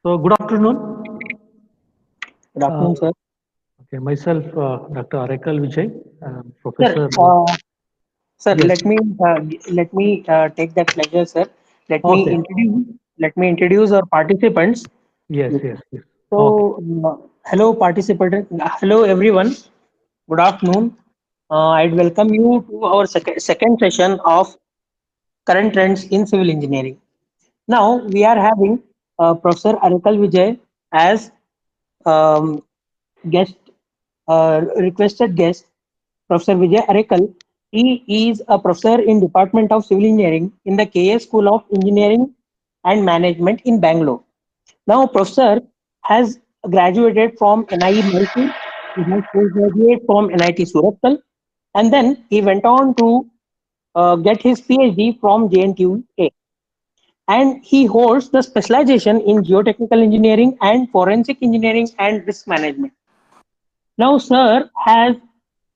So good afternoon. Good afternoon, sir. Okay, myself, Dr. Arekal Vijay, Sir, Professor. sir, Yes. let me take that pleasure, sir. Let me Okay. introduce let me introduce our participants. Yes. Yes. Yes. So, Okay. hello, participant. Hello, everyone. Good afternoon. I'd welcome you to our second session of current trends in civil engineering. Now, we are having Professor Arakal Vijay as um, guest, requested guest, Professor Vijay Arekal. He is a professor in Department of Civil Engineering in the KS School of Engineering and Management in Bangalore. Now, Professor has graduated from NIE Mysore. He has postgraduate from NIT Surathkal, and then he went on to get his PhD from JNTUA. And he holds the specialization in geotechnical engineering and forensic engineering and risk management. Now, sir has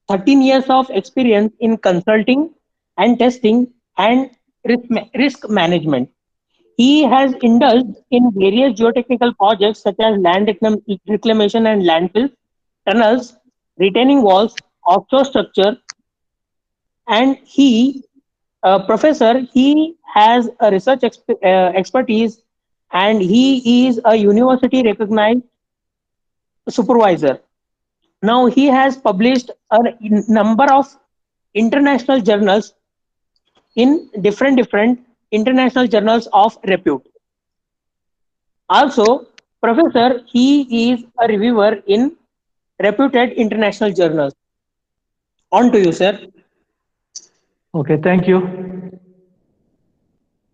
13 years of experience in consulting and testing and risk management. He has indulged in various geotechnical projects such as land reclamation and landfills, tunnels, retaining walls, offshore structure, and professor, he has a research expertise, and he is a university recognized supervisor. Now he has published a number of international journals in different international journals of repute. Also, Professor, he is a reviewer in reputed international journals. On to you, sir. Okay. Thank you.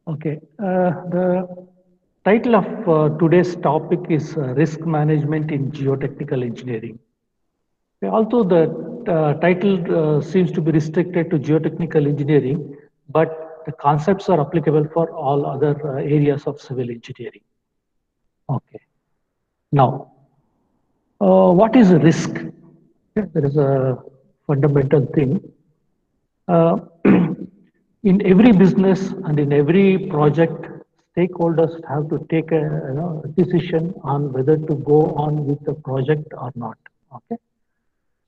Okay. The title of today's topic is risk management in geotechnical engineering. Okay, although the title seems to be restricted to geotechnical engineering, but the concepts are applicable for all other areas of civil engineering. Okay. Now, what is risk? Okay, there is a fundamental thing. Uh, in every business and in every project, stakeholders have to take a decision on whether to go on with the project or not. Okay.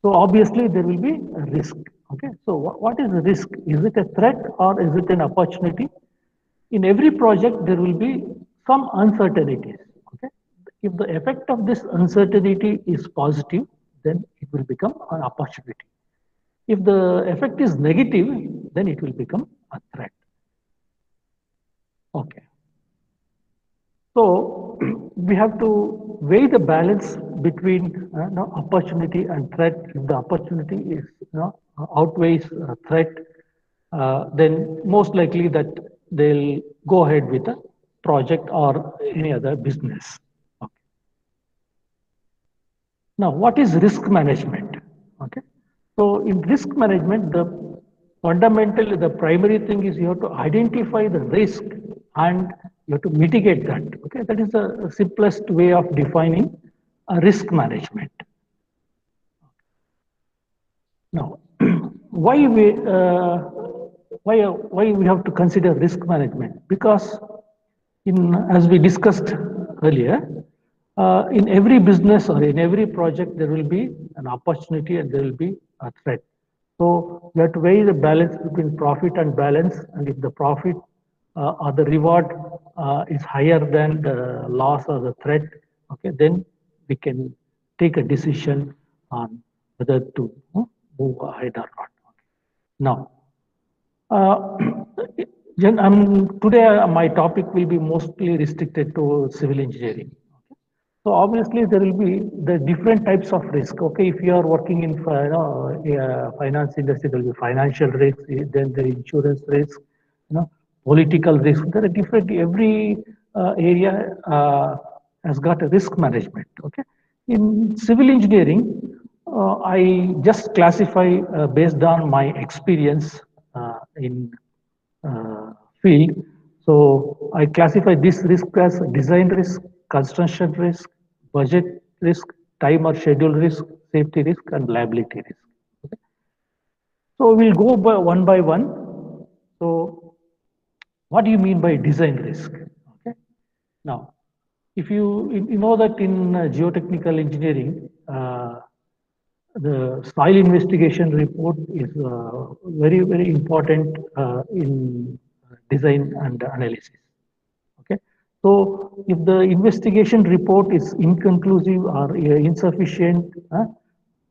So obviously there will be a risk. Okay. So what is the risk? Is it a threat or is it an opportunity? In every project there will be some uncertainties. Okay. If the effect of this uncertainty is positive, then it will become an opportunity. If the effect is negative, then it will become a threat. Okay. So we have to weigh the balance between opportunity and threat. If the opportunity is outweighs threat, then most likely that they'll go ahead with a project or any other business. Okay. Now, what is risk management? Okay. So in risk management, the fundamentally the primary thing is you have to identify the risk and you have to mitigate that. Okay. That is the simplest way of defining a risk management. Now, why why we have to consider risk management? Because in as we discussed earlier, in every business or in every project there will be an opportunity and there will be a threat. So we have to weigh the balance between profit and balance, and if the profit or the reward is higher than the loss or the threat, okay, then we can take a decision on whether to move ahead or not. Now, uh, today my topic will be mostly restricted to civil engineering. So obviously there will be the different types of risk. Okay, if you are working in finance industry, there will be financial risk, then the insurance risk, political risk. There are different. Every area has got a risk management. Okay, in civil engineering, I just classify based on my experience in field. So I classify this risk as design risk, construction risk, budget risk, time or schedule risk, safety risk, and liability risk. Okay. So we'll go by one. So what do you mean by design risk? Okay. Now, if you know that in geotechnical engineering, the soil investigation report is very, very important in design and analysis. Okay. So if the investigation report is inconclusive or insufficient,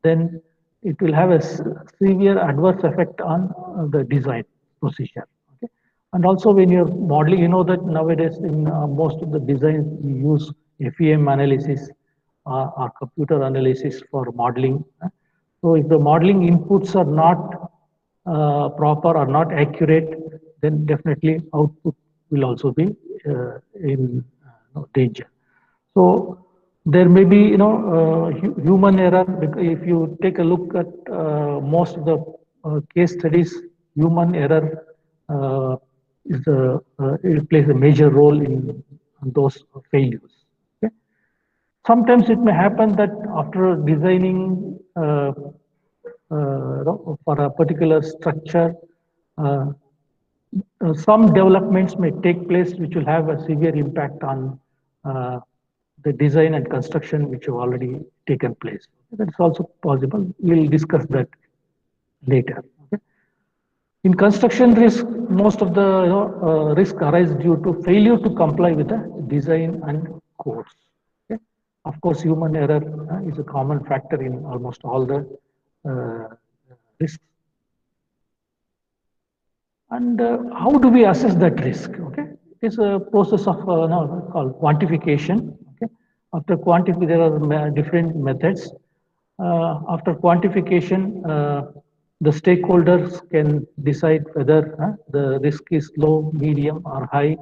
then it will have a severe adverse effect on the design procedure. Okay. And also when you're modeling, you know that nowadays in most of the designs we use FEM analysis or computer analysis for modeling. So if the modeling inputs are not proper or not accurate, then definitely output will also be in danger. So there may be, human error. If you take a look at most of the case studies, human error it plays a major role in those failures. Okay? Sometimes it may happen that after designing for a particular structure, uh, some developments may take place which will have a severe impact on the design and construction which have already taken place. That's also possible. We'll discuss that later. Okay? In construction risk, most of the risk arise due to failure to comply with the design and codes. Okay? Of course, human error is a common factor in almost all the risks. And how do we assess that risk? Okay, it is a process of called quantification. Okay, after quantification, there are different methods. After quantification, the stakeholders can decide whether the risk is low, medium, or high.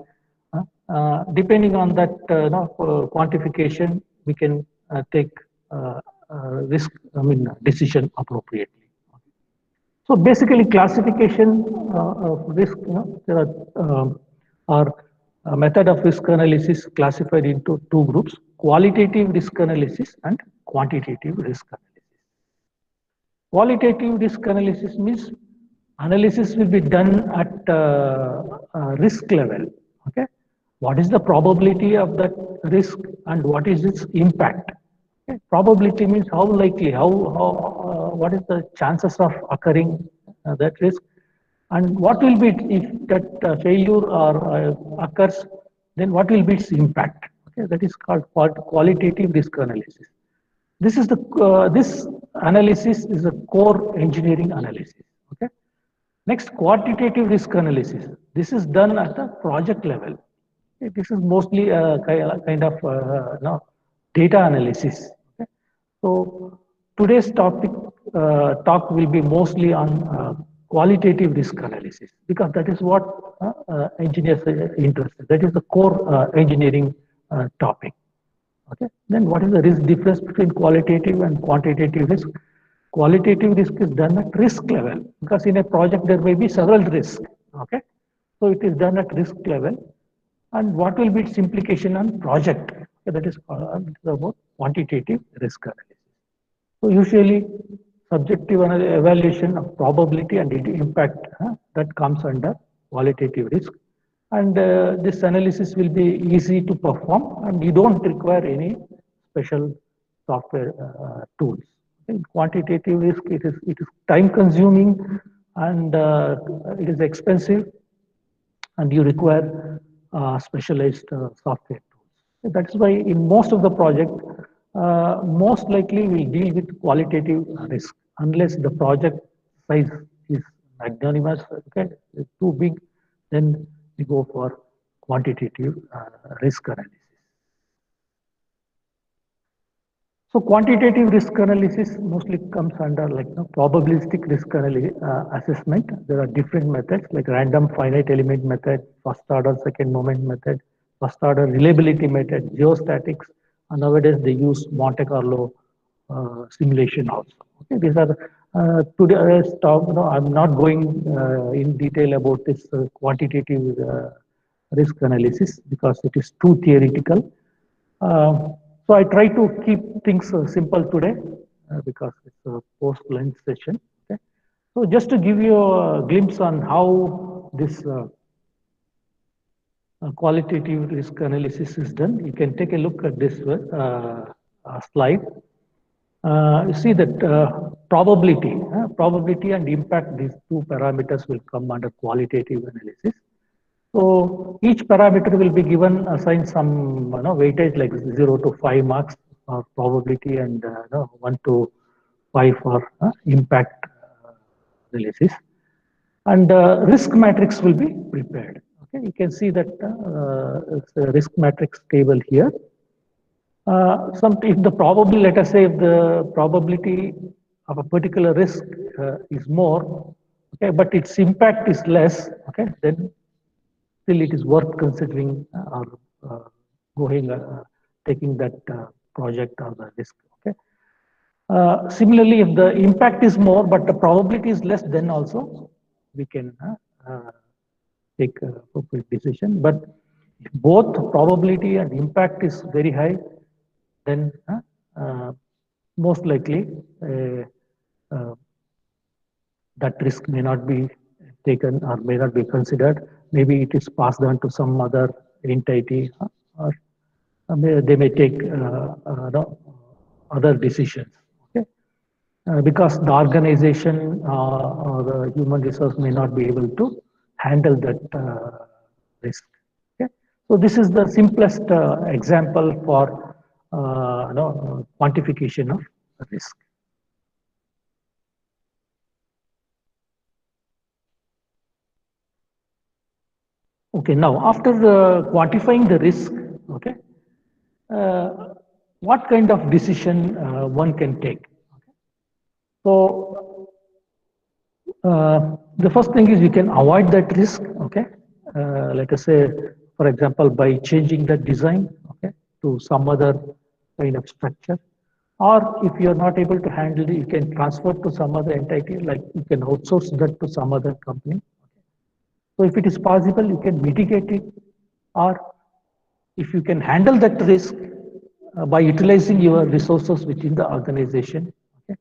Depending on that quantification, we can take risk, decision appropriately. So basically, classification of risk, there are a method of risk analysis classified into two groups: qualitative risk analysis and quantitative risk analysis. Qualitative risk analysis means analysis will be done at risk level. Okay, what is the probability of that risk and what is its impact? Okay. Probability means how likely, what is the chances of occurring that risk, and what will be if that failure or occurs, then what will be its impact? Okay, that is called qualitative risk analysis. This analysis is a core engineering analysis. Okay. Next, quantitative risk analysis. This is done at the project level. Okay. This is mostly a kind of data analysis. Okay. So today's talk will be mostly on qualitative risk analysis because that is what engineers are interested. That is the core engineering topic. Okay. Then what is the risk difference between qualitative and quantitative risk? Qualitative risk is done at risk level because in a project there may be several risks. Okay. So it is done at risk level. And what will be its implication on project? Okay, that is about quantitative risk analysis. So usually subjective evaluation of probability and impact that comes under qualitative risk. And this analysis will be easy to perform and you don't require any special software tools. In quantitative risk, it is time consuming and it is expensive and you require specialized software tools. That's why in most of the project, most likely we'll deal with qualitative risk unless the project size is magnanimous, okay, it's too big, then we go for quantitative risk analysis. So quantitative risk analysis mostly comes under like probabilistic risk assessment. There are different methods like random finite element method, first order, second moment method, first order reliability method, geostatics, and nowadays they use Monte Carlo simulation also. Okay, these are today's talk. I'm not going in detail about this quantitative risk analysis because it is too theoretical. So I try to keep things simple today because it's a post-lunch session. Okay? So just to give you a glimpse on how this qualitative risk analysis is done. You can take a look at this slide. You see that probability and impact, these two parameters will come under qualitative analysis. So each parameter will be given, assigned some weightage like 0 to 5 marks for probability and 1 to 5 for impact analysis. And risk matrix will be prepared. Okay, you can see that it's a risk matrix table here. If the probability, let us say, if the probability of a particular risk is more, okay, but its impact is less, okay, then still it is worth considering or going taking that project or the risk. Okay. Similarly, if the impact is more but the probability is less, then also we can take a appropriate decision. But if both probability and impact is very high, then most likely uh, that risk may not be taken or may not be considered. Maybe it is passed on to some other entity, or they may take no, other decisions. Okay, because the organization or the human resource may not be able to handle that risk. Okay, so this is the simplest example for quantification of risk. Okay, now after quantifying the risk, okay, what kind of decision one can take? So the first thing is you can avoid that risk. Okay, let us say, for example, by changing the design, okay, to some other kind of structure, or if you are not able to handle it, you can transfer to some other entity, like you can outsource that to some other company. So if it is possible, you can mitigate it, or if you can handle that risk by utilizing your resources within the organization, okay,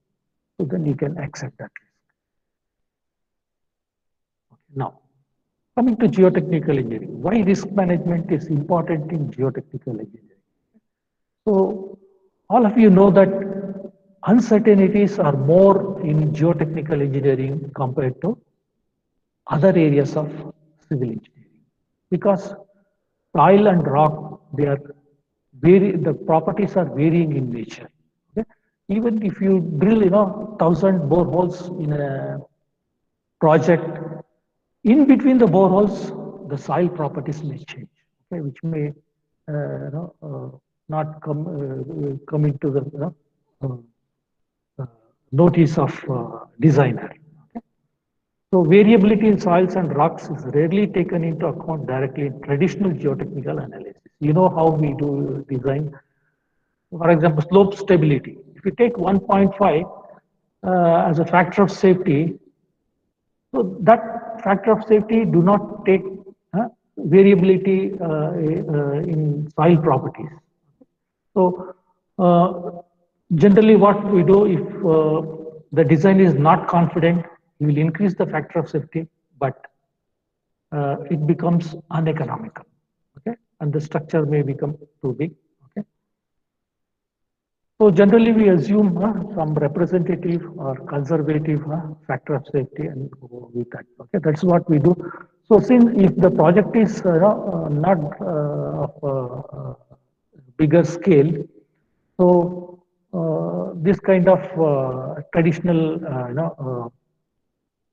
so then you can accept that risk. Okay. Now, coming to geotechnical engineering, why risk management is important in geotechnical engineering? So all of you know that uncertainties are more in geotechnical engineering compared to other areas of civil engineering, because soil and rock, they are the properties are varying in nature. Okay? Even if you drill 1,000 boreholes in a project, in between the boreholes the soil properties may change, okay, which may not come into the notice of designer. So variability in soils and rocks is rarely taken into account directly in traditional geotechnical analysis. You know how we do design. For example, slope stability. If you take 1.5 as a factor of safety, so that factor of safety do not take variability in soil properties. So generally what we do, if the design is not confident, you will increase the factor of safety, but it becomes uneconomical, okay, and the structure may become too big. Okay, so generally we assume some representative or conservative factor of safety and go with that. Okay, that's what we do. So since if the project is not of bigger scale, so this kind of traditional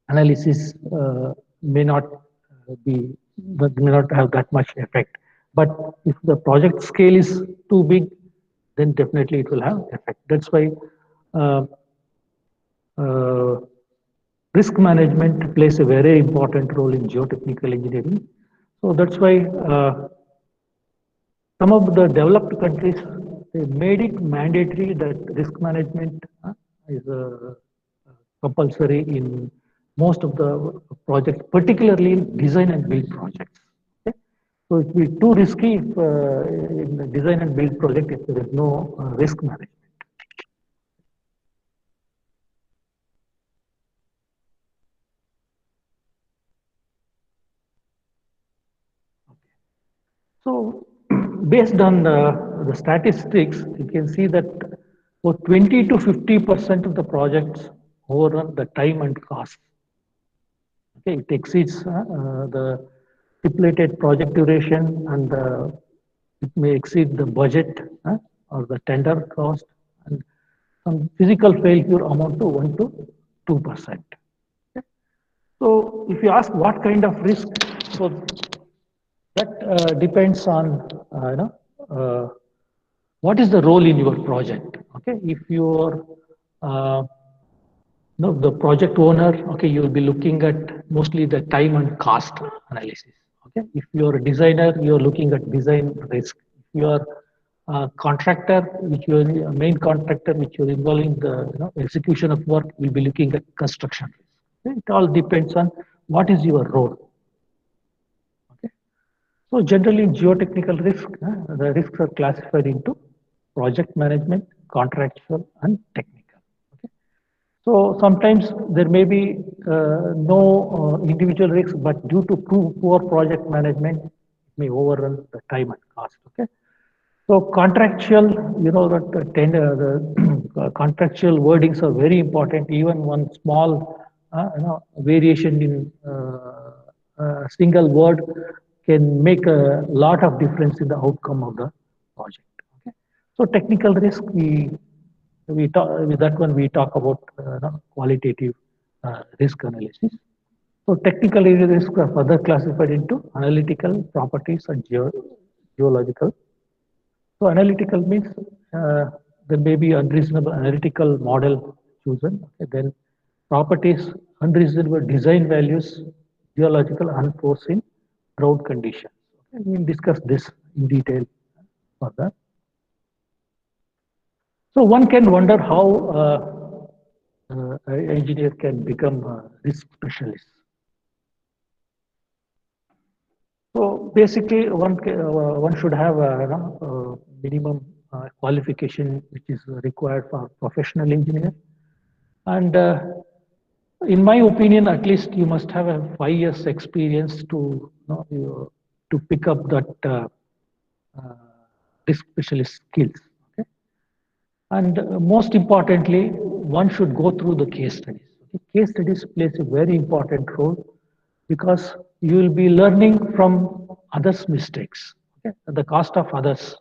analysis may not may not have that much effect. But if the project scale is too big, then definitely it will have effect. That's why uh, uh, risk management plays a very important role in geotechnical engineering. So that's why some of the developed countries, they made it mandatory that risk management is compulsory in most of the projects, particularly in design and build projects. Okay? So it will be too risky if in the design and build project if there is no risk management. So based on the statistics, you can see that for 20 to 50% of the projects overrun the time and cost. Okay, it exceeds the stipulated project duration and it may exceed the budget or the tender cost, and some physical failure amount to 1 to 2%. Okay. So if you ask what kind of risk, so that depends on what is the role in your project. Okay, if you're no, the project owner, okay, you will be looking at mostly the time and cost analysis. Okay, if you're a designer, you're looking at design risk. If you're a contractor, which you're a main contractor, which you're involving the execution of work, will be looking at construction risk. Okay? It all depends on what is your role. Okay, so generally in geotechnical risk, the risks are classified into project management, contractual, and technical. Okay. So sometimes there may be no individual risks, but due to poor project management, it may overrun the time and cost. Okay. So contractual, that the contractual wordings are very important. Even one small, variation in a single word can make a lot of difference in the outcome of the project. Okay. So technical risk, we talk with that one. We talk about qualitative risk analysis. So technical risks are further classified into analytical, properties, and geological. So analytical means there may be unreasonable analytical model chosen. Okay, then properties, unreasonable design values, geological unforeseen drought conditions. Okay, we'll discuss this in detail further. So one can wonder how an engineer can become a risk specialist. So basically, one should have a minimum qualification which is required for professional engineer, and in my opinion, at least you must have a 5 years experience to pick up that uh, risk specialist skills. Okay? And most importantly, one should go through the case studies. Okay? Case studies plays a very important role because you will be learning from others' mistakes, okay, at the cost of others.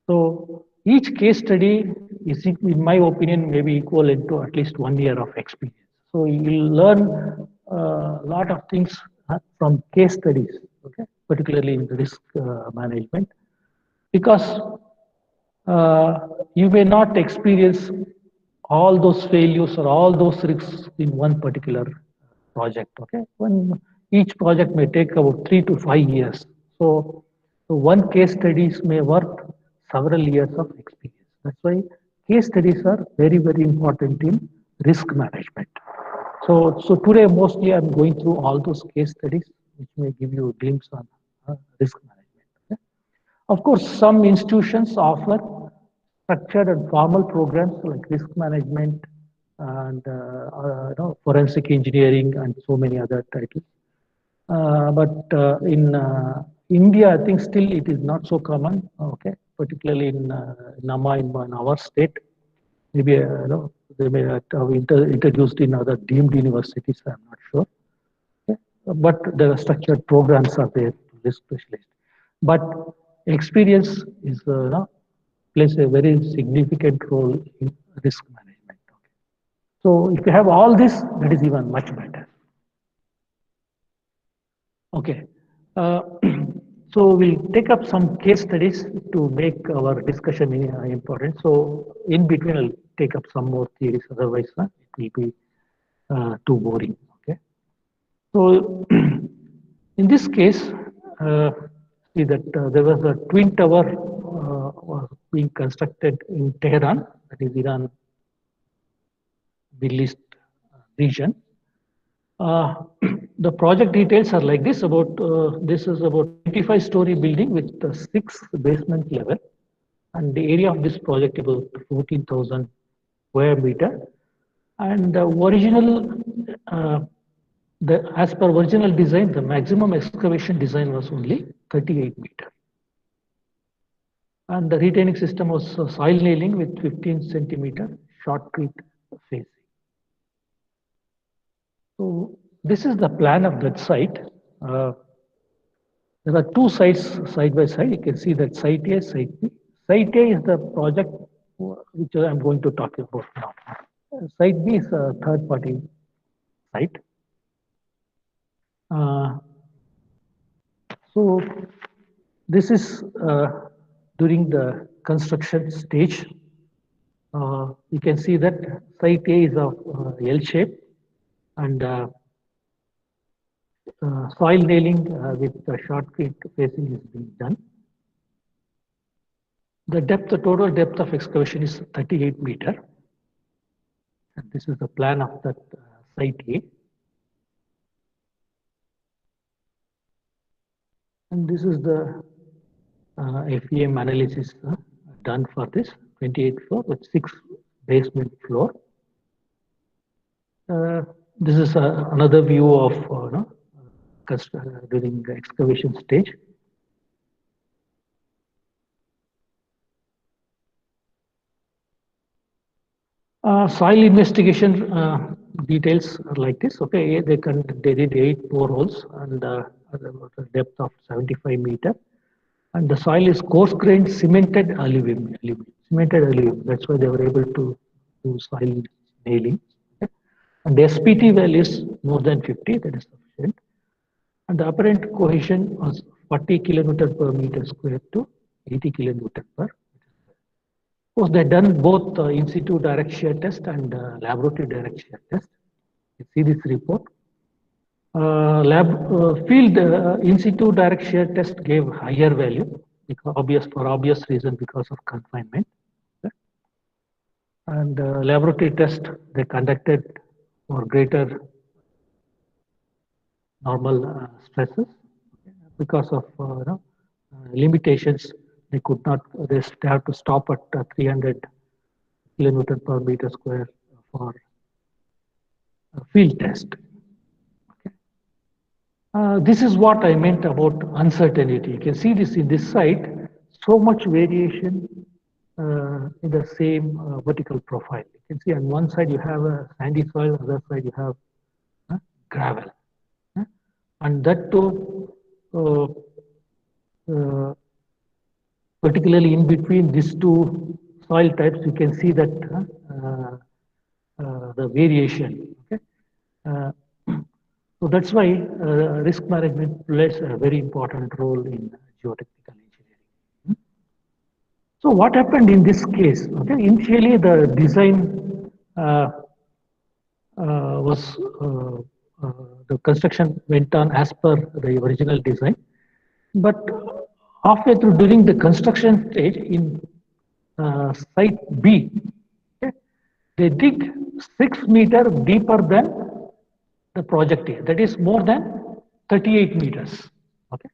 So each case study is, in my opinion, maybe equivalent to at least 1 year of experience. So you learn a lot of things from case studies, okay, particularly in risk management, because you may not experience all those failures or all those risks in one particular project. Okay, each project may take about 3 to 5 years. So one case studies may worth several years of experience. That's why case studies are very, very important in risk management. So today mostly I'm going through all those case studies, which may give you a glimpse on risk management. Okay? Of course, some institutions offer structured and formal programs like risk management and forensic engineering and so many other titles. But in India, I think still it is not so common. Okay, particularly in Nama in our state, maybe they may have introduced in other deemed universities. I'm not sure. Okay? But the structured programs are there to this specialist. But experience is plays a very significant role in risk management. Okay? So if you have all this, that is even much better. Okay. So we'll take up some case studies to make our discussion important. So in between, I'll take up some more theories. Otherwise, it will be too boring. Okay. So in this case, see that there was a twin tower was being constructed in Tehran, that is Iran, Middle East region. The project details are like this. This is about 25-story building with 6 basement level, and the area of this project about 14,000 square meter. And the original, as per original design, the maximum excavation design was only 38 meter. And the retaining system was soil nailing with 15 centimeter shotcrete facing. So this is the plan of that site. There are two sites side by side. You can see that site A, site B. Site A is the project which I am going to talk about now. Site B is a third party site. So this is during the construction stage. You can see that site A is of L shape, and soil nailing with the shotcrete facing is being done. The total depth of excavation is 38 meter. And this is the plan of that site A. And this is the FEM analysis done for this 28 floor with 6 basement floor. This is another view of during the excavation stage. Soil investigation details are like this. Okay, they did 8 boreholes and a depth of 75 meter, and the soil is coarse grained cemented alluvium. Cemented alluvium. That's why they were able to do soil nailing. Okay? And the SPT value is more than 50. That is sufficient. And the apparent cohesion was 40 kilonewton per meter square to 80 kilonewton per. Of course, they've done both in situ direct shear test and laboratory direct shear test. You see this report. Field in situ direct shear test gave higher value because for obvious reason because of confinement. Okay. And laboratory test they conducted for greater normal stresses because of limitations. They could not. They have to stop at 300 kilonewton per meter square for field test. Okay. This is what I meant about uncertainty. You can see this in this site, so much variation in the same vertical profile. You can see on one side you have a sandy soil, on the other side you have gravel. And that too, particularly in between these two soil types, you can see that the variation. Okay? So that's why risk management plays a very important role in geotechnical engineering. So what happened in this case? Okay, initially the design was the construction went on as per the original design, but halfway through during the construction stage in site B, okay, they dig 6 meter deeper than the project A. That is more than 38 meters. Okay.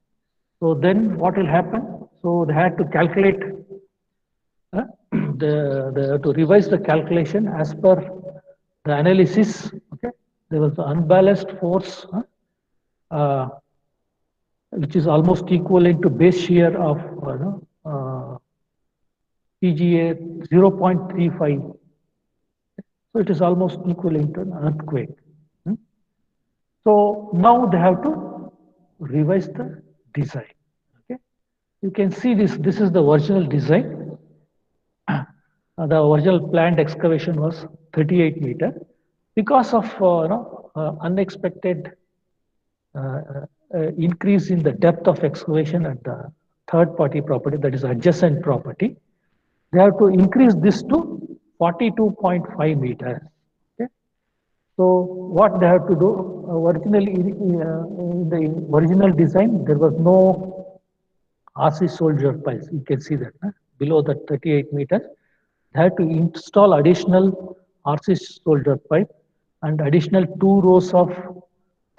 So then what will happen? So they had to calculate to revise the calculation as per the analysis. Okay. There was the unbalanced force which is almost equivalent to base shear of PGA 0.35. So it is almost equivalent to an earthquake. So now they have to revise the design. Okay, you can see this. This is the original design. The original planned excavation was 38 meter. Because of unexpected increase in the depth of excavation at the third party property, that is adjacent property, they have to increase this to 42.5 meters. Okay. So what they have to do, originally in the original design, there was no RC soldier piles. You can see that below the 38 meters. They had to install additional RC soldier pipe and additional 2 rows of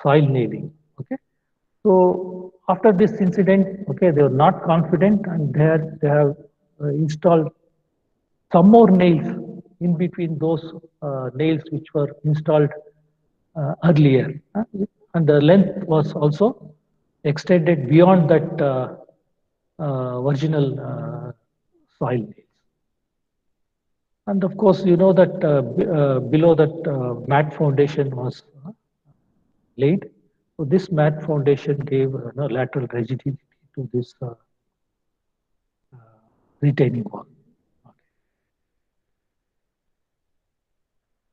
soil nailing. Okay. So after this incident, okay, they were not confident, and they have installed some more nails in between those nails which were installed earlier, and the length was also extended beyond that original soil nails. And of course, you know that below that mat foundation was laid. So this mat foundation gave lateral rigidity to this retaining wall. Okay.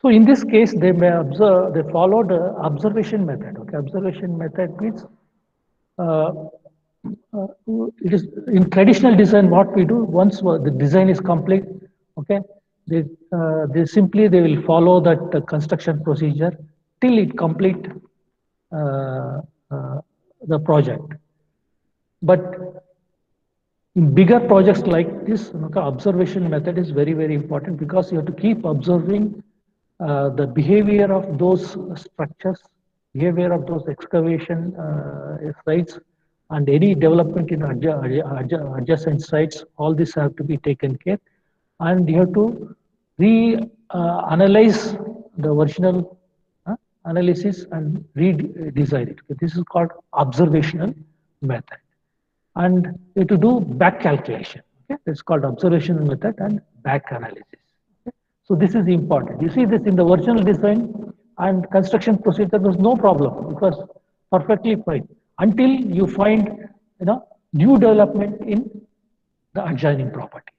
So in this case, they may observe, they followed observation method. Okay, observation method means uh, it is in traditional design. What we do once the design is complete, okay, they simply they will follow that construction procedure till it complete uh, uh, the project. But in bigger projects like this, observation method is very important because you have to keep observing the behavior of those structures, behavior of those excavation sites, and any development in adjacent sites. All this have to be taken care, and you have to analyze the original analysis and redesign it. Okay, this is called observational method, and to do back calculation. Okay, it's called observational method and back analysis. Okay? So this is important. You see this in the original design and construction procedure. There's no problem because perfectly fine until you find new development in the adjoining properties.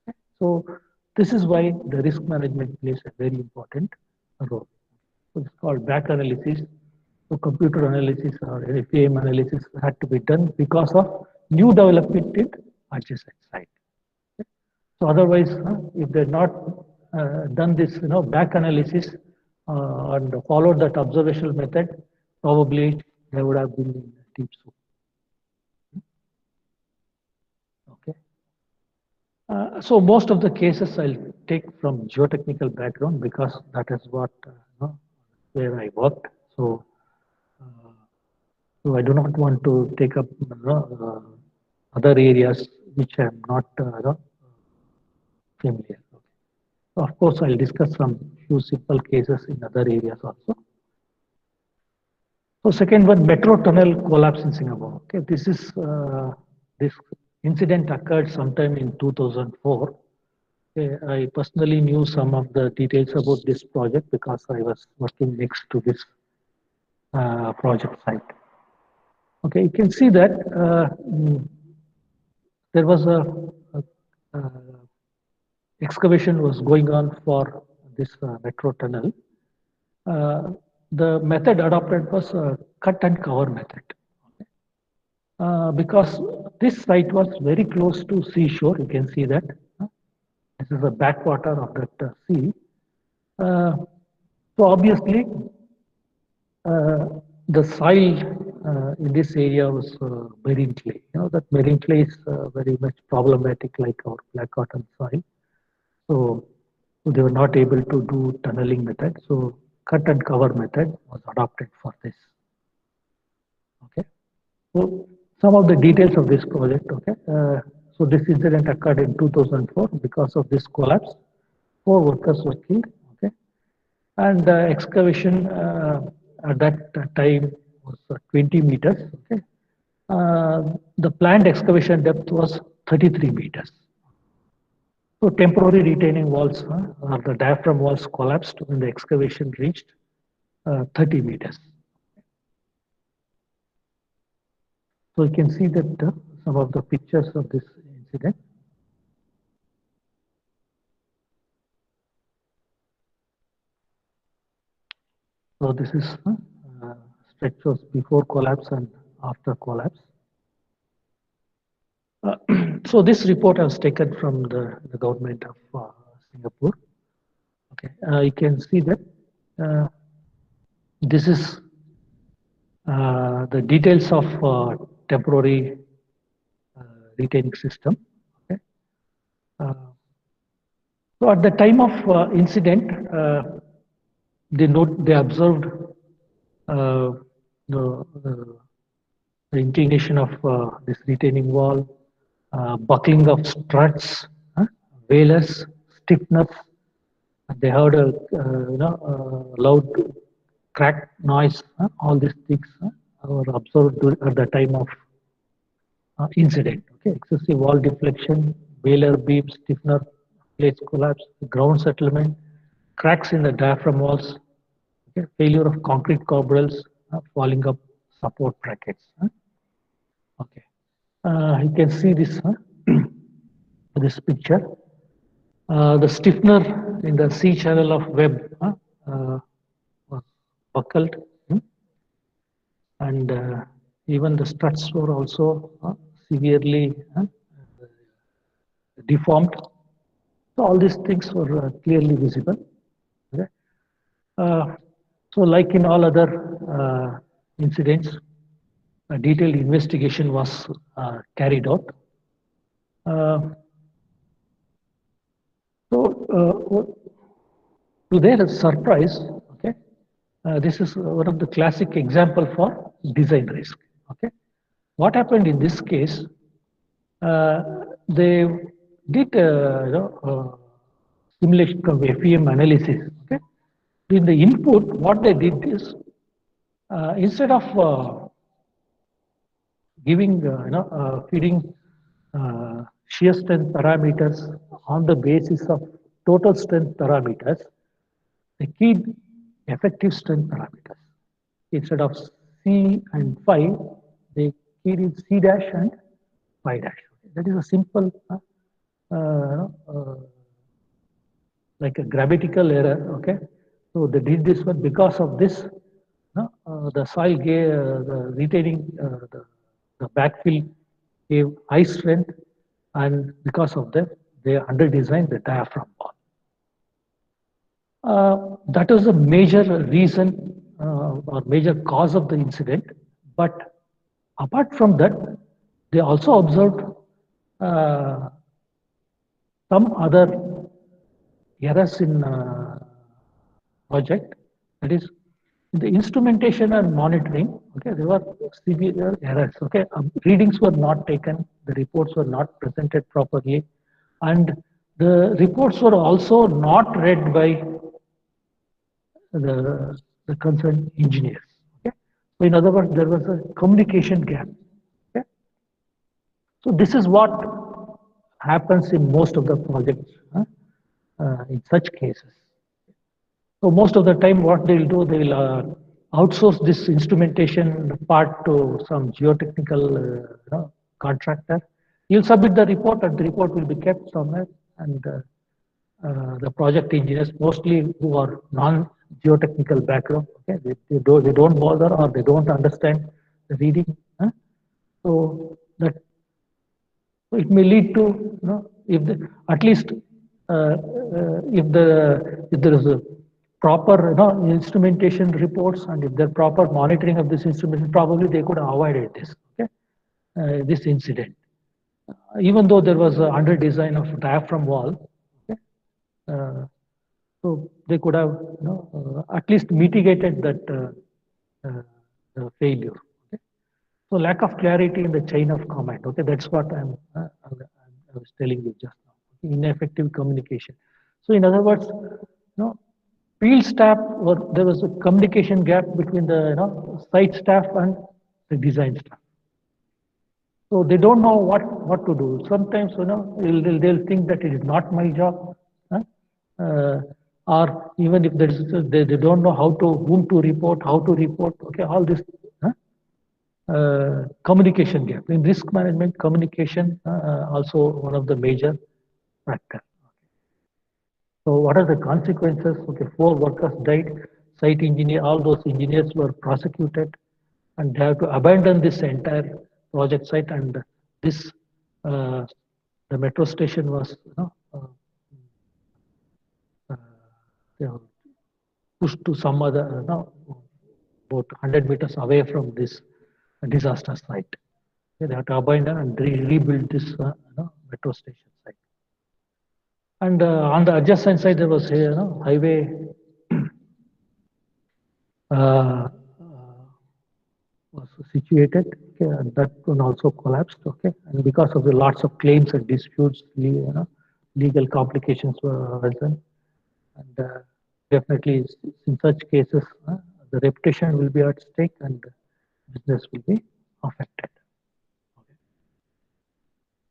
Okay? So this is why the risk management plays a very important role. So it's called back analysis. So computer analysis or FEM analysis had to be done because of new development in adjacent site. Okay? So otherwise, if they're not done this, back analysis and followed that observational method, probably they would have been in deep soup. Okay. So most of the cases I'll take from geotechnical background because that is what where I worked. So I do not want to take up other areas which I am not familiar. Okay. So of course, I'll discuss some few simple cases in other areas also. So second one, metro tunnel collapse in Singapore. Okay, this incident occurred sometime in 2004. Okay, I personally knew some of the details about this project because I was working next to this project site. Okay, you can see that there was a excavation was going on for this metro tunnel. The method adopted was cut and cover method. Because this site was very close to seashore, you can see that. This is the backwater of that sea. So obviously, the soil in this area was marine clay. You know that marine clay is very much problematic, like our black cotton soil. So they were not able to do tunneling method. So cut and cover method was adopted for this. Okay. So some of the details of this project. Okay. So this incident occurred in 2004 because of this collapse. 4 workers were killed. Okay. And the excavation at that time was 20 meters. Okay. The planned excavation depth was 33 meters. So temporary retaining walls or the diaphragm walls collapsed when the excavation reached 30 meters. So you can see that some of the pictures of this incident. So this is stretches before collapse and after collapse. So this report was taken from the government of Singapore. Okay, you can see that this is the details of temporary retaining system. Okay. So at the time of incident, they observed the inclination of this retaining wall, buckling of struts, valence, stiffness. They heard a loud crack noise. All these things were observed at the time of incident. Okay, excessive wall deflection, Baler beams, stiffener plates collapse, ground settlement, cracks in the diaphragm walls, okay, failure of concrete cobrels, falling up support brackets. Okay, you can see this this picture. The stiffener in the C channel of web was buckled, and even the struts were also severely deformed. So all these things were clearly visible. Okay? Uh, so like in all other incidents, a detailed investigation was carried out. Uh, so to their surprise, okay, this is one of the classic example for design risk. Okay, what happened in this case? They did simulation of FEM analysis. Okay, in the input, what they did is instead of giving feeding shear strength parameters on the basis of total strength parameters, they keyed effective strength parameters. Instead of C and phi, they keyed in C dash and phi dash. That is a simple like a grammatical error. Okay, so they did this one because of this. The soil gave the retaining the backfill gave high strength, and because of that, they under designed the diaphragm wall. That is a major reason or major cause of the incident. But apart from that, they also observed uh, some other errors in project. That is, in the instrumentation and monitoring, okay, there were severe errors. Okay, readings were not taken, the reports were not presented properly, and the reports were also not read by the concerned engineers. Okay? So in other words, there was a communication gap. Okay? So this is what happens in most of the projects in such cases. So most of the time what they'll do, they'll outsource this instrumentation part to some geotechnical contractor. He'll submit the report and the report will be kept somewhere, and the project engineers, mostly who are non-geotechnical background, okay, they don't bother or they don't understand the reading. So that so it may lead to, if at least if there is a proper instrumentation reports and if there proper monitoring of this instrumentation, probably they could have avoided this. Okay, this incident. Even though there was a under design of diaphragm wall, okay, so they could have at least mitigated that failure. Okay? So lack of clarity in the chain of command. Okay, that's what I was telling you just now. Okay? Ineffective communication. So in other words, field staff or there was a communication gap between the site staff and the design staff. So they don't know what to do. Sometimes they'll think that it is not my job, huh? Or even if there is they don't know whom to report, how to report. Okay, all this communication gap in risk management. Communication also one of the major factors. So what are the consequences? Okay, 4 workers died. Site engineer, all those engineers were prosecuted, and they have to abandon this entire project site. And this, the metro station was, pushed to some other, about 100 meters away from this disaster site. They have to abandon and rebuild this, metro station site. And on the adjacent side, there was highway was situated. Okay, and that one also collapsed. Okay, and because of the lots of claims and disputes, legal complications were arisen, and definitely in such cases, the reputation will be at stake and business will be affected. Okay.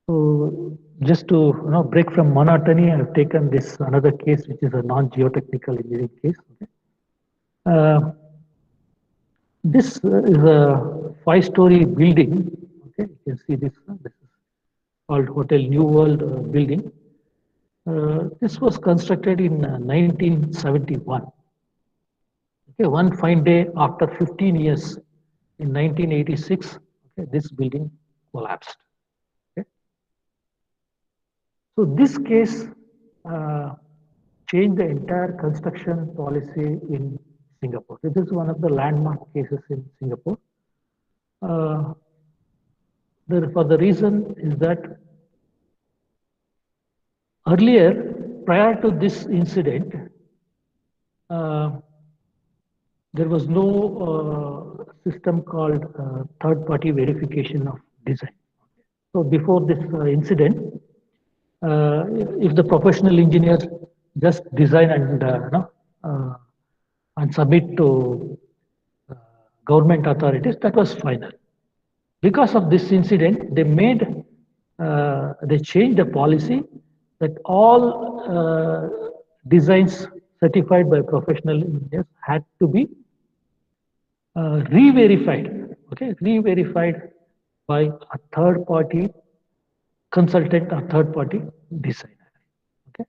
So just to break from monotony, I've taken this another case, which is a non-geotechnical engineering case. Okay? This is a five-story building. Okay, you can see this. This is called Hotel New World building. This was constructed in 1971. Okay, one fine day after 15 years, in 1986, okay, this building collapsed. Okay. So this case changed the entire construction policy in Singapore. This is one of the landmark cases in Singapore. Uh, for the reason is that earlier, prior to this incident, uh, there was no system called third-party verification of design. So before this incident, uh, if the professional engineer just design and submit to uh, government authorities, that was final. Because of this incident, they changed the policy that all designs certified by professional engineers had to be re-verified, okay, re-verified by a third party consultant or third party designer. Okay,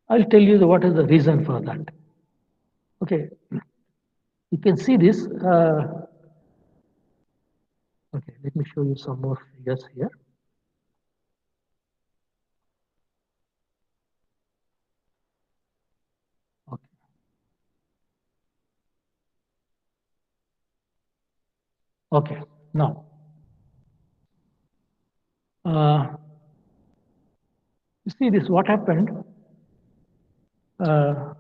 I'll tell you what is the reason for that. Okay, you can see this. Okay, let me show you some more figures here. Okay. Okay, now you see this, what happened uh,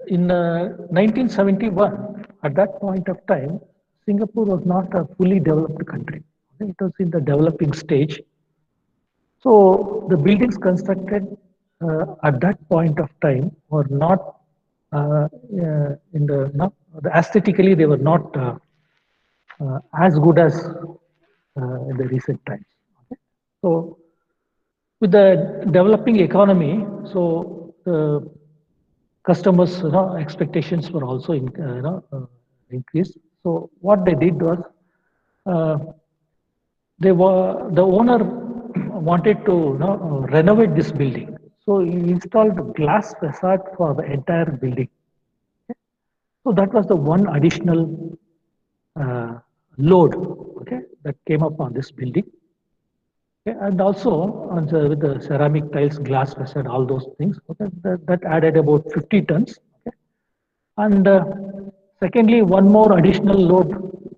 in 1971, at that point of time, Singapore was not a fully developed country. Okay, it was in the developing stage. So the buildings constructed at that point of time were not in the not aesthetically they were not as good as in the recent times. Okay? So with the developing economy, so the customers' expectations were also increased. So what they did was uh, the owner wanted to renovate this building, so he installed glass facade for the entire building. So that was the one additional uh, load, okay, that came up on this building. Okay, and also with the ceramic tiles, glass facade, all those things, okay, that added about 50 tons. Okay. And secondly, one more additional load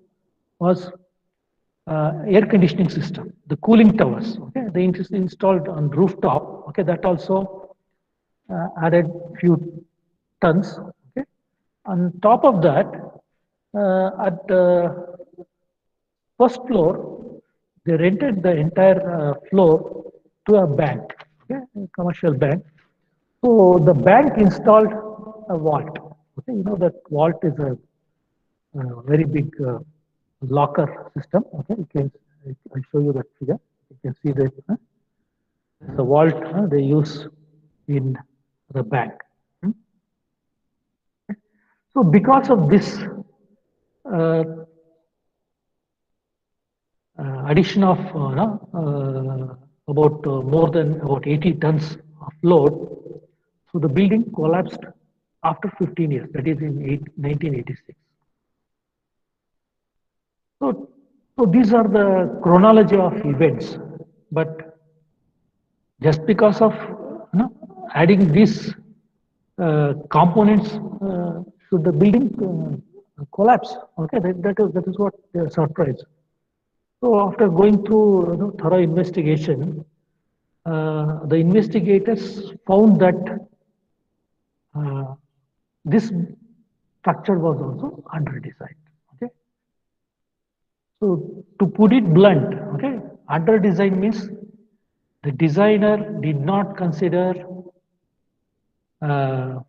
was air conditioning system, the cooling towers. Okay, they installed on rooftop. Okay, that also added few tons. Okay, on top of that, at first floor, they rented the entire floor to a bank, okay, a commercial bank. So the bank installed a vault. Okay, you know that vault is a very big locker system. Okay, I'll show you that figure. You can see that the vault they use in the bank. Hmm? So because of this uh, addition of about more than about 80 tons of load, so the building collapsed after 15 years, that is in 1986. So, so these are the chronology of events, but just because of adding these components, should the building collapse? Okay, that is what the surprise. So after going through thorough investigation, the investigators found that uh, this structure was also under-designed. Okay, so to put it blunt, okay, under-design means the designer did not consider uh,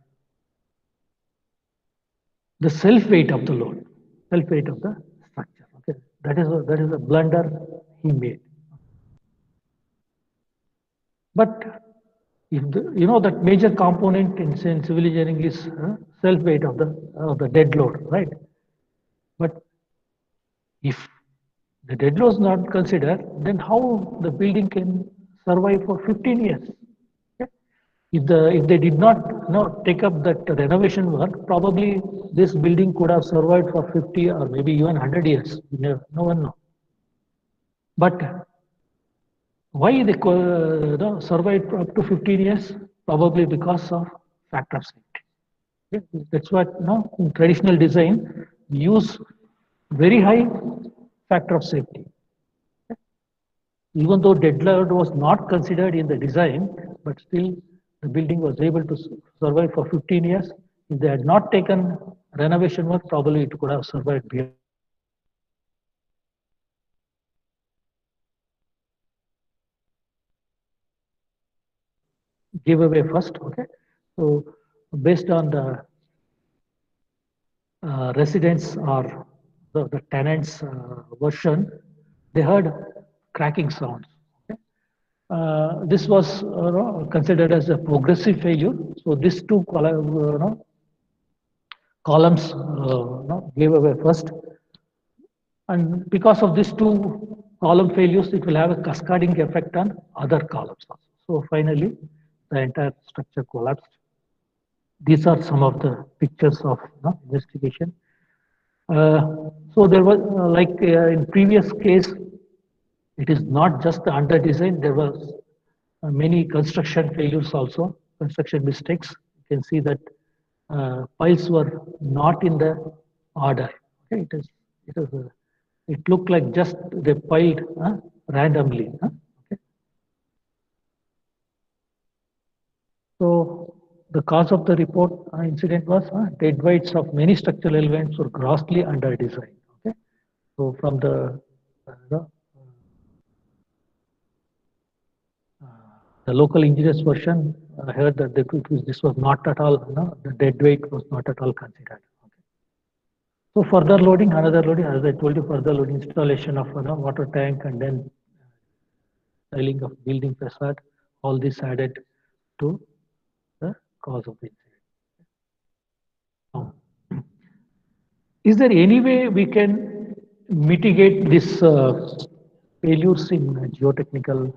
the self weight of the load, self weight of the structure. Okay, that is a blunder he made. But if you know that major component in civil engineering is self weight of the dead load, right? But if the dead load is not considered, then how the building can survive for 15 years? Okay? If they did not take up that renovation work, probably this building could have survived for 50 or maybe even 100 years. No one knows. But why they survived up to 15 years? Probably because of factor of safety. Okay? That's what in traditional design we use very high factor of safety. Even though dead load was not considered in the design, but still the building was able to survive for 15 years. If they had not taken renovation work, probably it could have survived beyond. Give away first, okay? So based on the residents or the tenants version, they heard cracking sounds. Okay? This was considered as a progressive failure. So these two columns gave away first. And because of these two column failures, it will have a cascading effect on other columns also. So finally, the entire structure collapsed. These are some of the pictures of investigation. So there was, in previous case, it is not just the under design. There was many construction failures also, construction mistakes. You can see that piles were not in the order. Okay, it looked like just they piled randomly. Okay. So the cause of the report incident was dead weights of many structural elements were grossly under design. Okay. So from the local engineers version, I heard that this was not at all, the dead weight was not at all considered. Okay. So further loading, another loading, as I told you, further loading, installation of water tank and then tiling of building facade, all this added to the cause of the incident. Now, is there any way we can mitigate this failures in geotechnical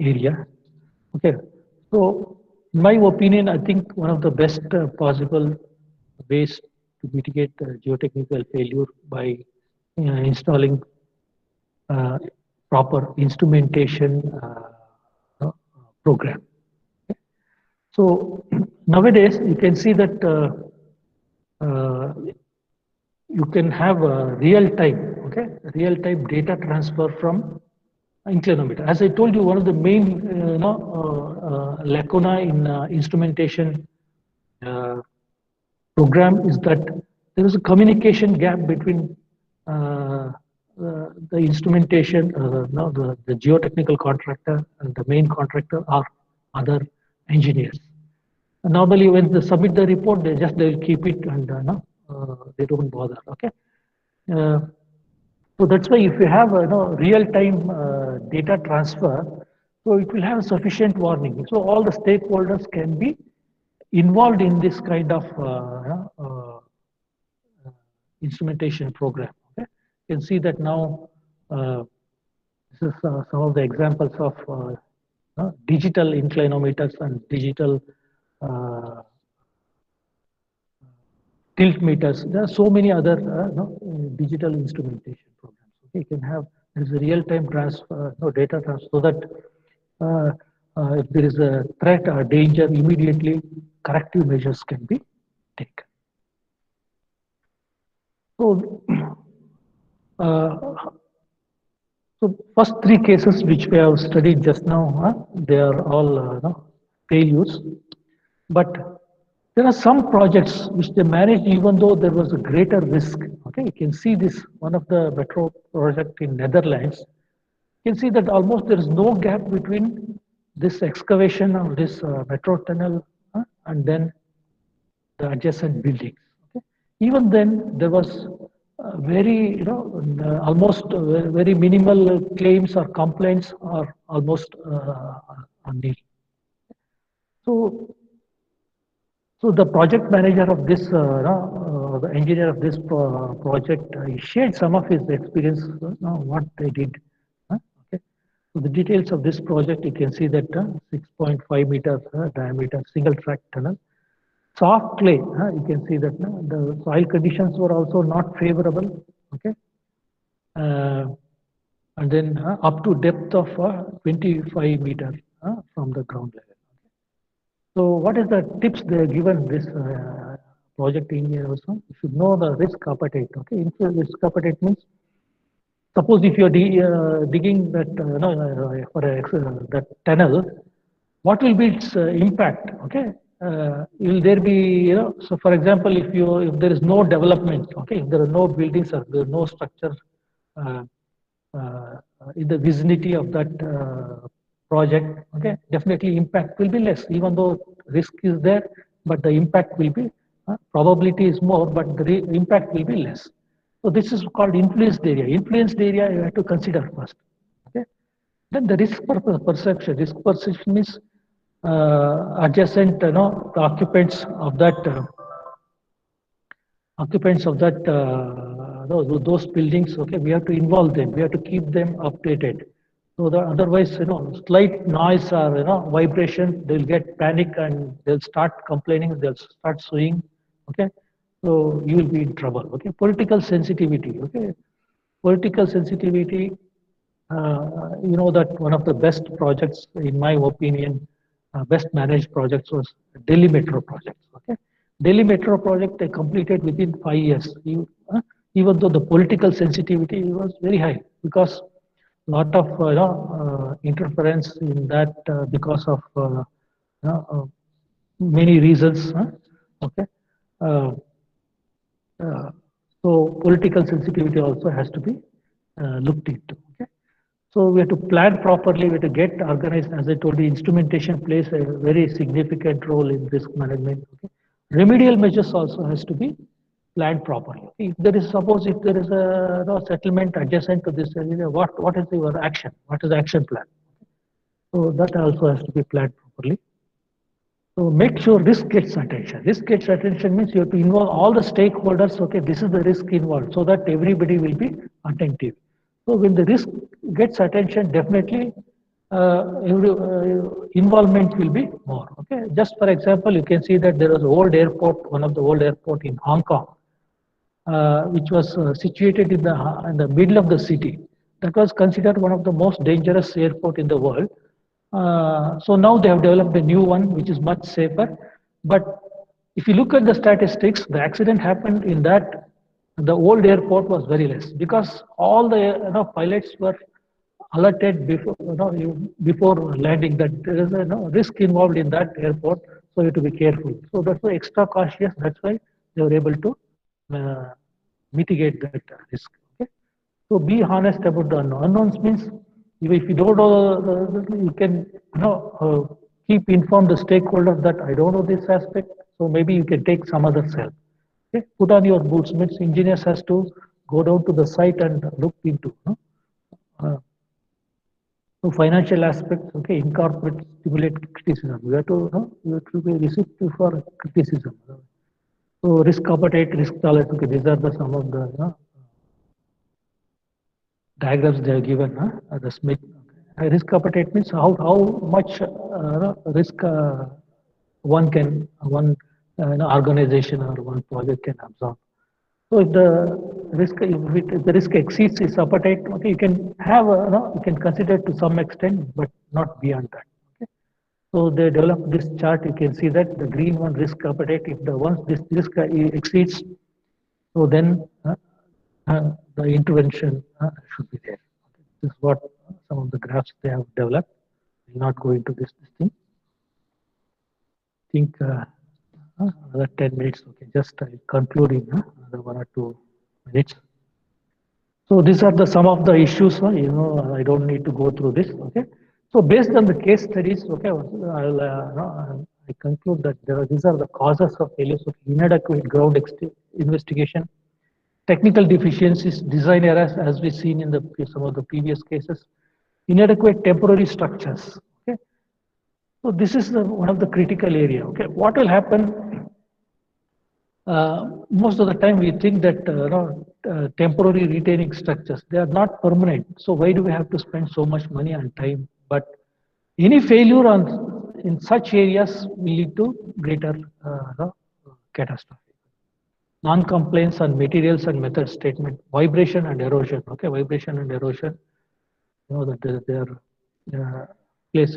area? Okay, so in my opinion, I think one of the best possible ways to mitigate geotechnical failure by installing proper instrumentation program. So nowadays you can see that you can have a real time, okay, real time data transfer from inclinometer. As I told you, one of the main lacuna in instrumentation program is that there is a communication gap between the instrumentation, the geotechnical contractor and the main contractor or other engineers. And normally, when they submit the report, they'll keep it and they don't bother. Okay. So that's why if you have real-time data transfer, so it will have sufficient warning. So all the stakeholders can be involved in this kind of instrumentation program. Okay? You can see that now this is some of the examples of digital inclinometers and digital tilt meters. There are so many other digital instrumentation programs. Okay? You can have there is a real-time transfer, data transfer, so that if there is a threat or danger, immediately corrective measures can be taken. So, so first three cases which we have studied just now, they are all failures, but there are some projects which they managed even though there was a greater risk. Okay, you can see this one of the metro project in Netherlands. You can see that almost there is no gap between this excavation of this metro tunnel and then the adjacent buildings. Okay? Even then, there was very, almost very minimal claims or complaints are almost nil. So, so the project manager of this, the engineer of this project, he shared some of his experience, what they did. Okay. So the details of this project, you can see that 6.5 meters diameter single track tunnel. Soft clay, you can see that the soil conditions were also not favorable. Okay. Uh, and then up to depth of 25 meters from the ground level. So what is the tips they are given this project engineer also? You should know the risk appetite. Okay, risk appetite means suppose if you are digging that for that tunnel, what will be its impact? Okay, will there be so for example, if there is no development, okay, if there are no buildings or there are no structures uh, uh, in the vicinity of that project, okay, definitely impact will be less, even though risk is there, but the impact will be, probability is more, but the impact will be less. So this is called influenced area. Influenced area you have to consider first. Okay. Then the risk perception. Risk perception is adjacent, the occupants of that those buildings. Okay, we have to involve them. We have to keep them updated. So that otherwise, slight noise or vibration, they'll get panic and they'll start complaining. They'll start suing. Okay, so you will be in trouble. Okay, political sensitivity. Okay, political sensitivity. You know that one of the best projects, in my opinion, best managed projects was Delhi Metro projects. Okay, Delhi Metro project they completed within 5 years. Even though the political sensitivity was very high because lot of interference in that because of many reasons. Okay, uh, uh, so political sensitivity also has to be looked into. Okay. So we have to plan properly, we have to get organized. As I told you, instrumentation plays a very significant role in risk management. Okay. Remedial measures also has to be planned properly. If there is, suppose if there is a settlement adjacent to this area, what is your action? What is the action plan? So that also has to be planned properly. So make sure risk gets attention. Risk gets attention means you have to involve all the stakeholders. Okay, this is the risk involved, so that everybody will be attentive. So when the risk gets attention, definitely every involvement will be more. Okay, just for example, you can see that there was an old airport, one of the old airport in Hong Kong, which was situated in the middle of the city. That was considered one of the most dangerous airport in the world. So now they have developed a new one, which is much safer. But if you look at the statistics, the accident happened in that the old airport was very less because all the pilots were alerted before landing that there is a risk involved in that airport, so you have to be careful. So that's why extra cautious. That's why they were able to uh, mitigate that risk. Okay? So be honest about the unknown. Unknowns means if you don't know, you can keep inform the stakeholder that I don't know this aspect. So maybe you can take some other help. Okay? Put on your boots. Means engineers has to go down to the site and look into. Uh, so financial aspects, okay, incorporate, stimulate criticism. You have to be receptive for criticism. So risk appetite, risk tolerance. Okay, these are the some of the diagrams they have given. The Smith. Risk appetite means how much risk one organization or one project can absorb. So if the risk exceeds its appetite, okay, you can have you can consider to some extent, but not beyond that. Okay. So they develop this chart. You can see that the green one, risk appetite. If the once this risk exceeds, so then the intervention should be there. Okay. This is what some of the graphs they have developed. I will not go into this thing. I think another 10 minutes. Okay, just I conclude in another 1 or 2 minutes. So these are the some of the issues. I don't need to go through this. Okay. So based on the case studies, okay, I conclude that these are the causes of failures of inadequate ground investigation, technical deficiencies, design errors, as we've seen in some of the previous cases, inadequate temporary structures. Okay, so this is one of the critical area. Okay, what will happen? Most of the time we think that temporary retaining structures, they are not permanent. So why do we have to spend so much money and time? But any failure on in such areas will lead to greater catastrophe. Non-compliance on materials and method statement, vibration and erosion. Okay, vibration and erosion. You know that they are place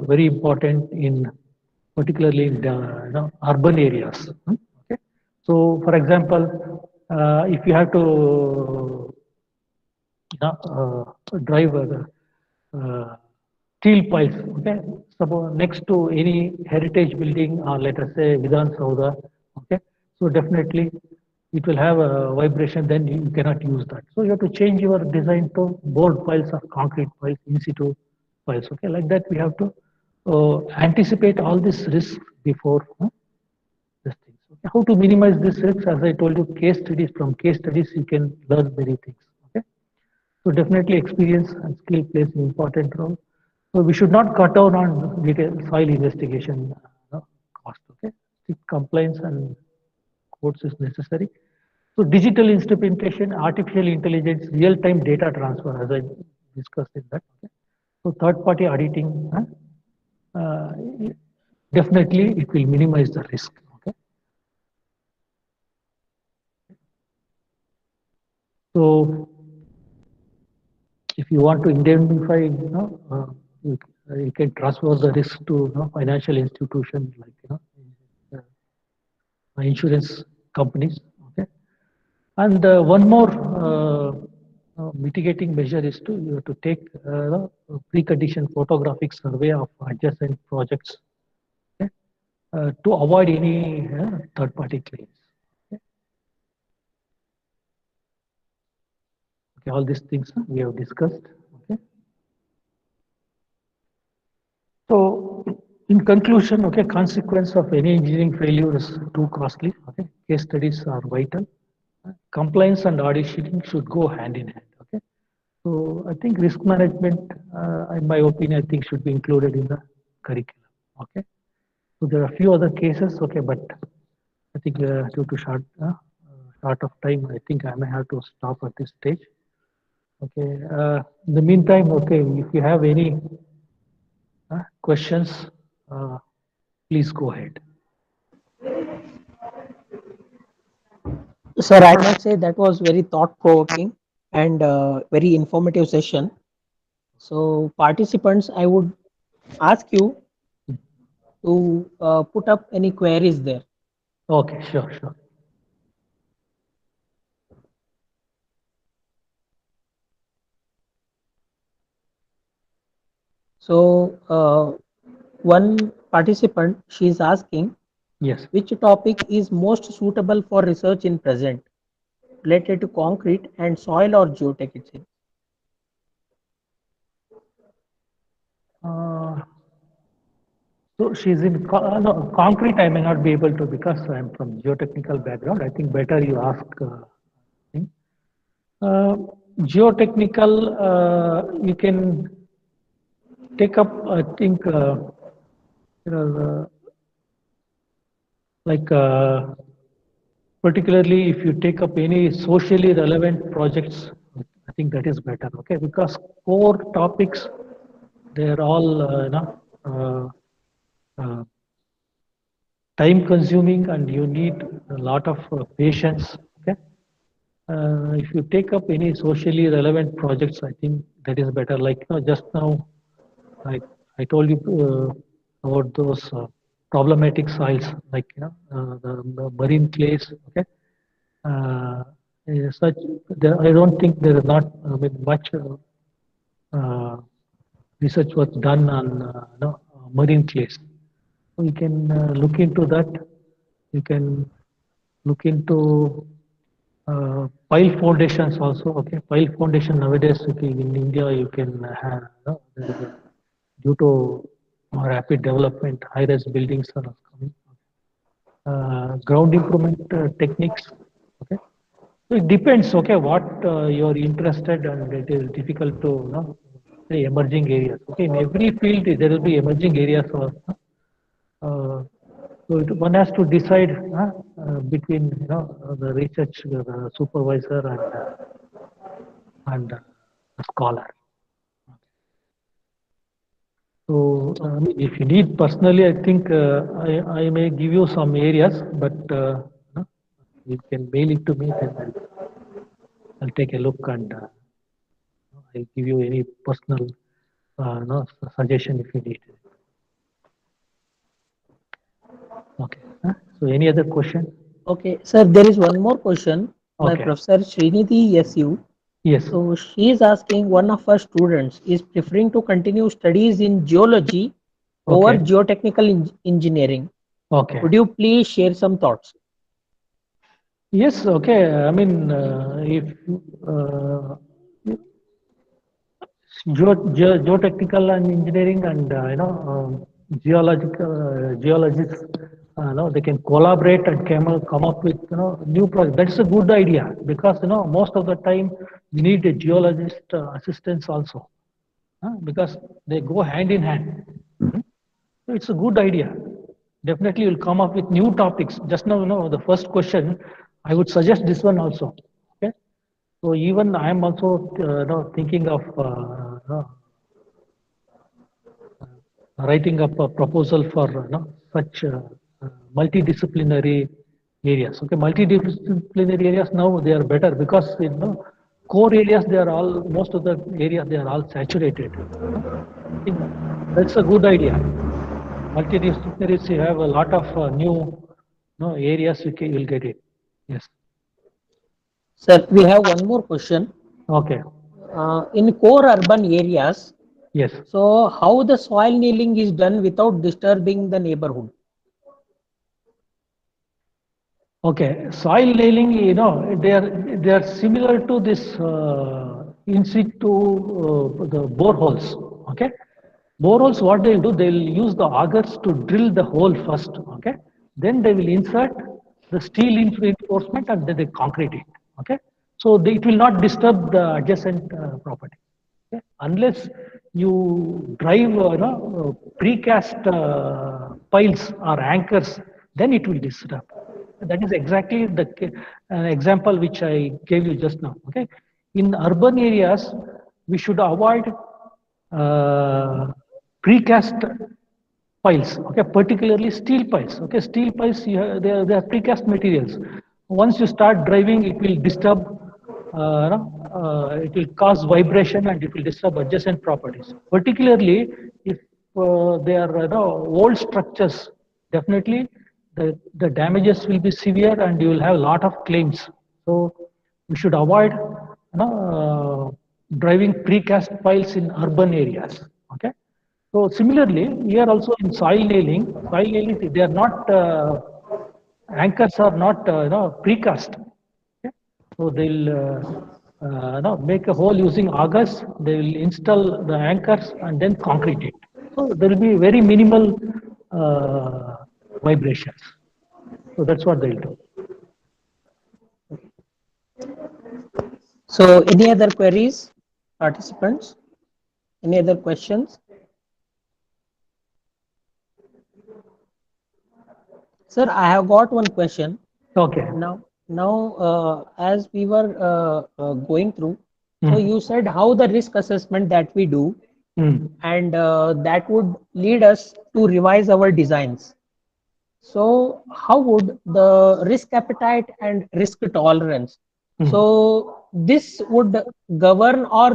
very important in particularly in urban areas. Okay, so for example, if you have to drive steel piles, okay, suppose next to any heritage building or let us say Vidhan Saudha, okay, so definitely it will have a vibration, then you cannot use that. So you have to change your design to board piles or concrete piles, in situ piles, okay, like that we have to anticipate all this risk before these things. Okay. How to minimize this risk? As I told you, case studies, from case studies you can learn many things. Okay. So definitely experience and skill plays an important role. So we should not cut down on detailed soil investigation cost. Okay, strict compliance and codes is necessary. So digital instrumentation, artificial intelligence, real-time data transfer, as I discussed in that. Okay. So third-party auditing, uh, definitely it will minimize the risk. Okay. So if you want to indemnify, you can transfer the risk to financial institutions like insurance companies. Okay, and one more mitigating measure is to take precondition photographic survey of adjacent projects, okay, to avoid any third-party claims. Okay. Okay, all these things we have discussed. Okay. So, in conclusion, okay, consequence of any engineering failure is too costly. Okay, case studies are vital. Compliance and auditing should go hand in hand. Okay, so I think risk management, in my opinion, I think should be included in the curriculum. Okay, so there are a few other cases. Okay, but I think due to short of time, I think I may have to stop at this stage. Okay, in the meantime, okay, if you have any questions, please go ahead. Sir, I must say that was very thought-provoking and very informative session. So, participants, I would ask you to put up any queries there. Okay, sure, sure. So, one participant, she is asking, Yes. which topic is most suitable for research in present, related to concrete and soil or geotech itself? Uh, so she's in no, concrete. I may not be able to because I'm from geotechnical background. I think better you ask. Thing. Uh, Geotechnical, you can take up. I think you know, like particularly if you take up any socially relevant projects, I think that is better. Okay, because core topics, they're all uh, time consuming and you need a lot of patience. Okay, if you take up any socially relevant projects, I think that is better. Like just now, I I told you about those problematic soils, like the marine clays. Okay, uh, such there, I don't think there is not much uh, research was done on marine clays. So you can look into that. You can look into pile foundations also. Okay, pile foundation nowadays, okay, in India you can have there is a, due to rapid development, high-rise buildings are coming. Ground improvement techniques. Okay, So it depends, okay, what you're interested, and it is difficult to, say emerging areas. Okay, in every field there will be emerging areas. So one has to decide between, the research supervisor and the scholar. So if you need personally, I think I may give you some areas, but you can mail it to me, then I'll take a look, and I'll give you any personal suggestion if you need. Okay. So any other question? Okay, sir, there is one more question by Okay. Professor Srinidhi SU. Yes. So she is asking, one of her students is preferring to continue studies in geology over Okay. geotechnical engineering. Okay. Could you please share some thoughts? Yes. Okay. I mean, if uh, geotechnical and engineering and geological geologists, they can collaborate and come up with new projects. That's a good idea, because most of the time we need a geologist assistance also, because they go hand in hand. Hmm? So it's a good idea. Definitely, you'll come up with new topics. Just now, the first question, I would suggest this one also. Okay. So even I am also thinking of writing up a proposal for such multidisciplinary areas. Okay, multidisciplinary areas now they are better, because core areas they are all, most of the areas they are all saturated. I think that's a good idea. Multidisciplinaries, you have a lot of new areas you'll get it. Yes. Sir, we have one more question. Okay. In core urban areas, Yes. so how the soil nailing is done without disturbing the neighborhood? Okay, soil nailing, they are similar to this in situ the boreholes. Okay, boreholes, what they'll do, they'll use the augers to drill the hole first. Okay, then they will insert the steel reinforcement, and then they concrete it. Okay, so it will not disturb the adjacent property. Okay? Unless you drive precast piles or anchors, then it will disturb. That is exactly the example which I gave you just now. Okay, in urban areas, we should avoid uh, precast piles. Okay, particularly steel piles. Okay, steel piles, they are precast materials. Once you start driving, it will disturb. It will cause vibration, and it will disturb adjacent properties. Particularly if they are old structures, definitely the damages will be severe, and you will have a lot of claims. So we should avoid driving precast piles in urban areas. Okay. So similarly, here also in soil nailing, they are not anchors are not precast. Okay? So they'll make a hole using augers. They will install the anchors and then concrete it. So there will be very minimal vibrations. So that's what they'll do. So any other queries, participants? Any other questions? Sir, I have got one question. Okay. Now, as we were going through, so Mm. you said how the risk assessment that we do, Mm. and that would lead us to revise our designs. So how would the risk appetite and risk tolerance? Mm. So this would govern, or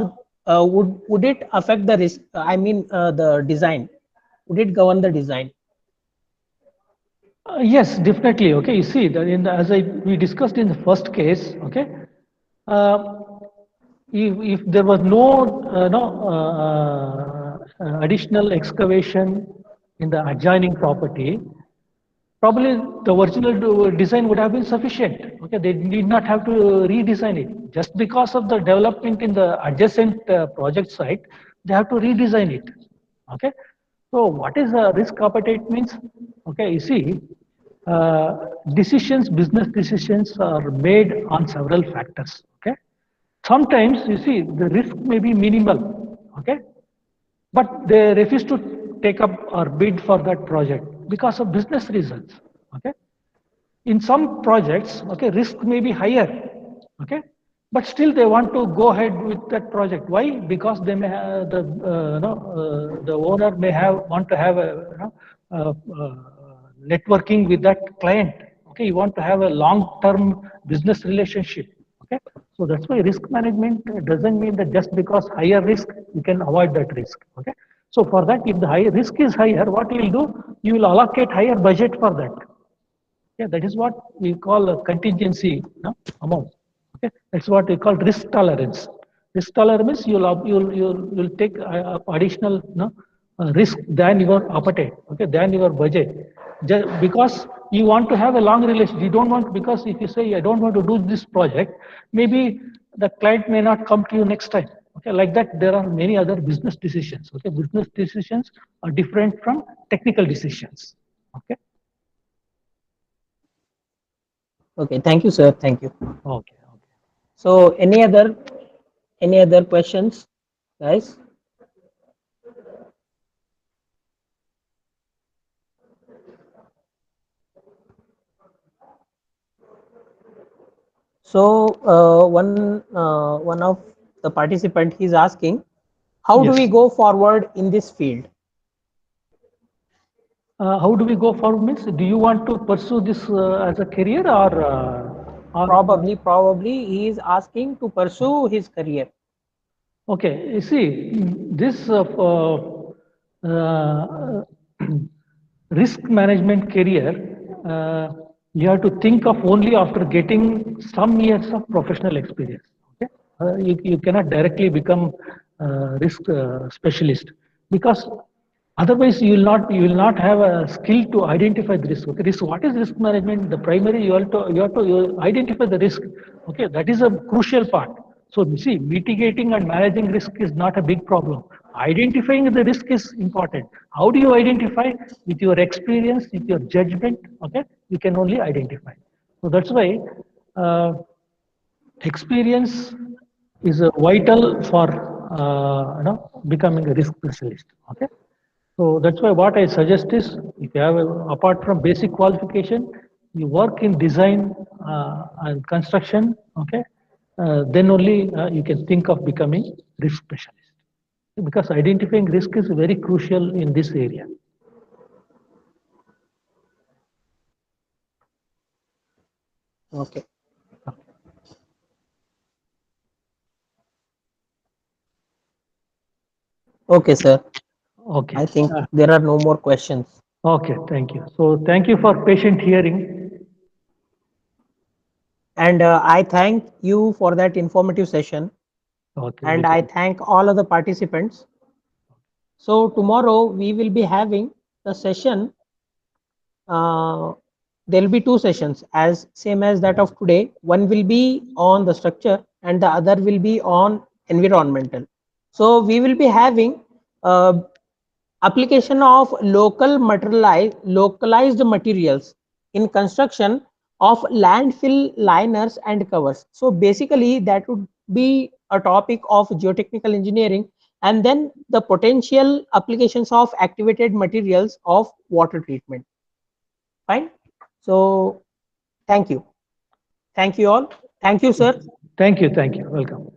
would it affect the risk? I mean, the design. Would it govern the design? Yes, definitely. Okay, you see, as we discussed in the first case, okay, uh, if there was no additional excavation in the adjoining property, probably the original design would have been sufficient. Okay, they did not have to redesign it. Just because of the development in the adjacent project site, they have to redesign it. Okay, so what is the risk appetite means? Okay, you see, decisions, business decisions are made on several factors. Okay, sometimes you see the risk may be minimal. Okay, but they refuse to take up or bid for that project because of business reasons. Okay, in some projects, okay, risk may be higher. Okay, but still they want to go ahead with that project. Why? Because they may have the owner may have want to have a networking with that client. Okay, you want to have a long term business relationship. Okay, so that's why risk management doesn't mean that just because higher risk you can avoid that risk. Okay, so for that, if the higher risk is higher, what you will do, you will allocate higher budget for that. Yeah, that is what we call a contingency, amount. Okay, that's what we call risk tolerance. Risk tolerance means you'll take additional risk than your appetite. Okay, than your budget. Just because you want to have a long relation, you don't want, because if you say I don't want to do this project, maybe the client may not come to you next time. Okay, like that there are many other business decisions. Okay, business decisions are different from technical decisions. Okay. Okay, thank you, sir. Thank you. Okay. So any other questions, guys? So one of the participant, he's asking, how do we Yes. go forward in this field? How do we go forward? Means, do you want to pursue this as a career, or Probably he is asking to pursue his career. okay? You see, this uh, risk management career, you have to think of only after getting some years of professional experience. Okay, you cannot directly become risk specialist, because otherwise you will not have a skill to identify the risk. Okay, risk. What is risk management? The primary you identify the risk. Okay, that is a crucial part. So you see, mitigating and managing risk is not a big problem. Identifying the risk is important. How do you identify? With your experience, with your judgment. Okay, you can only identify. So that's why experience is vital for becoming a risk specialist. Okay, so that's why what I suggest is, if you have apart from basic qualification, you work in design and construction. Okay, then only you can think of becoming risk specialist, because identifying risk is very crucial in this area. Okay. Okay, sir. Okay. I think there are no more questions. Okay. Thank you. So thank you for patient hearing. And I thank you for that informative session. Okay. And I Welcome. thank all of the participants. So tomorrow we will be having the session. Uh, there will be two sessions as same as that of today. One will be on the structure and the other will be on environmental. So we will be having application of localized materials in construction of landfill liners and covers. So basically that would be a topic of geotechnical engineering, and then the potential applications of activated materials of water treatment. Fine. So thank you all. Thank you, sir. Thank you. Thank you. Welcome.